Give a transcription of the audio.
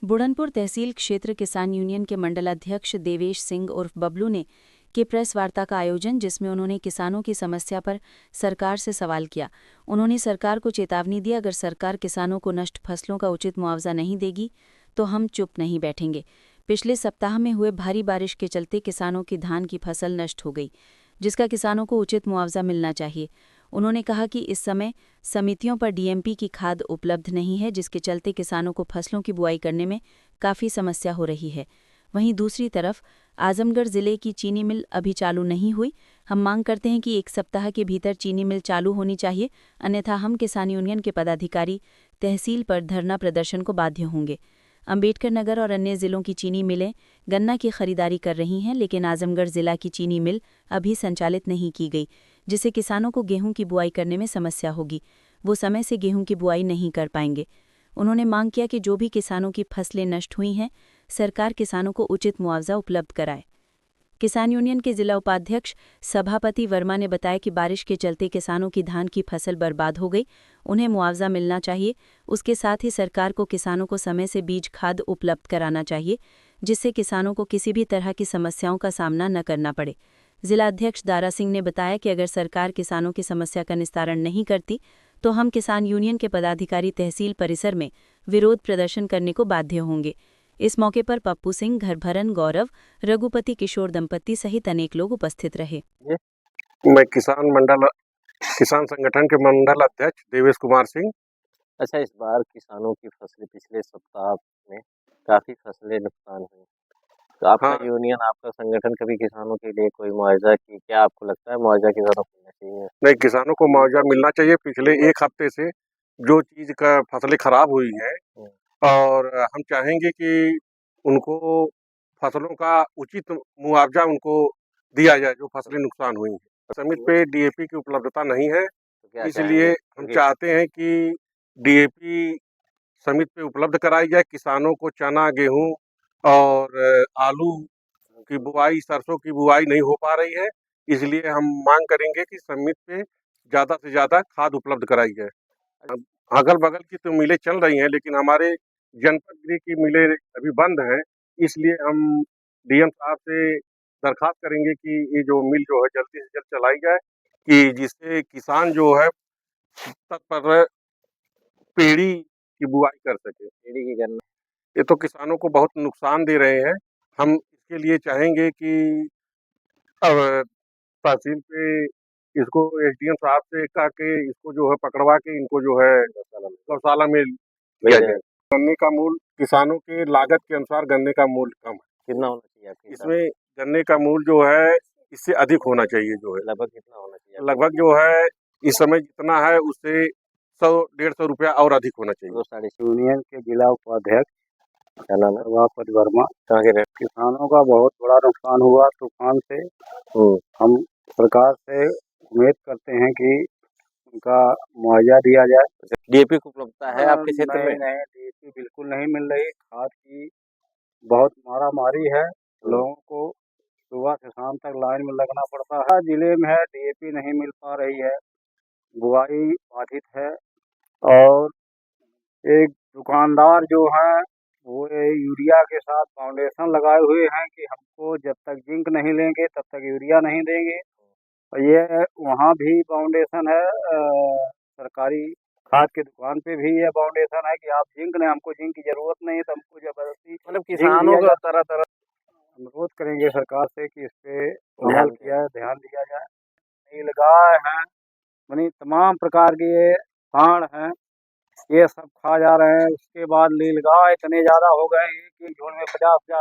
बुढ़नपुर तहसील क्षेत्र किसान यूनियन के मंडलाध्यक्ष देवेश सिंह उर्फ बबलू ने के प्रेस वार्ता का आयोजन, जिसमें उन्होंने किसानों की समस्या पर सरकार से सवाल किया। उन्होंने सरकार को चेतावनी दी, अगर सरकार किसानों को नष्ट फसलों का उचित मुआवजा नहीं देगी तो हम चुप नहीं बैठेंगे। पिछले सप्ताह में हुए भारी बारिश के चलते किसानों की धान की फसल नष्ट हो गई, जिसका किसानों को उचित मुआवजा मिलना चाहिए। उन्होंने कहा कि इस समय समितियों पर डीएमपी की खाद उपलब्ध नहीं है, जिसके चलते किसानों को फसलों की बुआई करने में काफ़ी समस्या हो रही है। वहीं दूसरी तरफ आजमगढ़ जिले की चीनी मिल अभी चालू नहीं हुई। हम मांग करते हैं कि 1 सप्ताह के भीतर चीनी मिल चालू होनी चाहिए, अन्यथा हम किसान यूनियन के पदाधिकारी तहसील पर धरना प्रदर्शन को बाध्य होंगे। अंबेडकर नगर और अन्य जिलों की चीनी मिलें गन्ना की खरीदारी कर रही हैं, लेकिन आजमगढ़ जिला की चीनी मिल अभी संचालित नहीं की गई, जिससे किसानों को गेहूं की बुआई करने में समस्या होगी। वो समय से गेहूं की बुआई नहीं कर पाएंगे। उन्होंने मांग किया कि जो भी किसानों की फसलें नष्ट हुई हैं, सरकार किसानों को उचित मुआवजा उपलब्ध कराए। किसान यूनियन के जिला उपाध्यक्ष सभापति वर्मा ने बताया कि बारिश के चलते किसानों की धान की फसल बर्बाद हो गई, उन्हें मुआवजा मिलना चाहिए। उसके साथ ही सरकार को किसानों को समय से बीज खाद उपलब्ध कराना चाहिए, जिससे किसानों को किसी भी तरह की समस्याओं का सामना न करना पड़े। जिला अध्यक्ष दारा सिंह ने बताया कि अगर सरकार किसानों की समस्या का निस्तारण नहीं करती तो हम किसान यूनियन के पदाधिकारी तहसील परिसर में विरोध प्रदर्शन करने को बाध्य होंगे। इस मौके पर पप्पू सिंह, घरभरन गौरव, रघुपति किशोर दंपत्ति सहित अनेक लोग उपस्थित रहे। मैं किसान संगठन के मंडल अध्यक्ष देवेश कुमार सिंह। अच्छा, इस बार किसानों की फसलें पिछले सप्ताह में काफी फसलें नुकसान हुई, तो आपका हाँ, यूनियन, आपका संगठन कभी किसानों के लिए कोई मुआवजा की? क्या आपको लगता है मुआवजा की जरूरत होना चाहिए? नहीं, किसानों को मुआवजा मिलना चाहिए। पिछले 1 हफ्ते से जो चीज़ का फसलें खराब हुई हैं, और हम चाहेंगे कि उनको फसलों का उचित मुआवजा उनको दिया जाए, जो फसलें नुकसान हुई हैं। समिति पे डीएपी की उपलब्धता नहीं है, तो क्या इसलिए चाहेंगे? हम चाहते हैं कि डीएपी समिति पे उपलब्ध कराई जाए। किसानों को चना, गेहूँ और आलू की बुआई, सरसों की बुआई नहीं हो पा रही है, इसलिए हम मांग करेंगे कि समिति पे ज़्यादा से ज़्यादा खाद उपलब्ध कराई जाए। अब अगल-बगल की तो मिलें चल रही हैं, लेकिन हमारे जनपद गृह की मिलें अभी बंद हैं, इसलिए हम डीएम साहब से दरख्वास्त करेंगे कि ये जो मिल जो है जल्दी से जल्द चलाई जाए, कि जिससे किसान जो है तत्पर पर पेड़ी की बुआई कर सके। पेड़ी की गन्ना। ये तो किसानों को बहुत नुकसान दे रहे हैं। हम इसके लिए चाहेंगे कि अब तहसील पे इसको एसडीएम साहब से कह के इसको जो है पकड़वा के इनको जो है गौशाला में लिया जाए। गन्ने का मूल्य किसानों के लागत के अनुसार गन्ने का मूल्य कम है। कितना होना चाहिए आपके हिसाब इसमें गन्ने का मूल्य जो है इससे अधिक होना चाहिए, जो है से? लगभग कितना होना चाहिए? लगभग जो है इस समय जितना है उससे 100-150 रुपया और अधिक होना चाहिए। तो साढ़े यूनियन के जिला उपाध्यक्ष क्या नाम है? सभापति वर्मा। कहाँ के रहे? किसानों का बहुत बड़ा नुकसान हुआ तूफान से। हम सरकार से उम्मीद करते हैं कि उनका मुआवजा दिया जाए। डीएपी की उपलब्धता है आपके क्षेत्र में? नहीं, डीएपी बिल्कुल नहीं मिल रही। खाद की बहुत मारामारी है। लोगों को सुबह से शाम तक लाइन में लगना पड़ता है। जिले में है, डीएपी नहीं मिल पा रही है, बुआई बाधित है। और एक दुकानदार जो है वो यूरिया के साथ फाउंडेशन लगाए हुए हैं कि हमको जब तक जिंक नहीं लेंगे तब तक यूरिया नहीं देंगे। और ये वहाँ भी फाउंडेशन है, सरकारी खाद की दुकान पे भी ये फाउंडेशन है कि आप जिंक लें, हमको जिंक की जरूरत नहीं है, तो हमको जबरदस्ती मतलब किसानों का तरह तरह अनुरोध करेंगे सरकार से कि इस पे अमल किया ध्यान दिया जाए। नीलगाय है, यानी तमाम प्रकार के ये सांड हैं, ये सब खा जा रहे हैं। उसके बाद नीलगाय इतने ज्यादा हो गए हैं कि झुंड में 50-50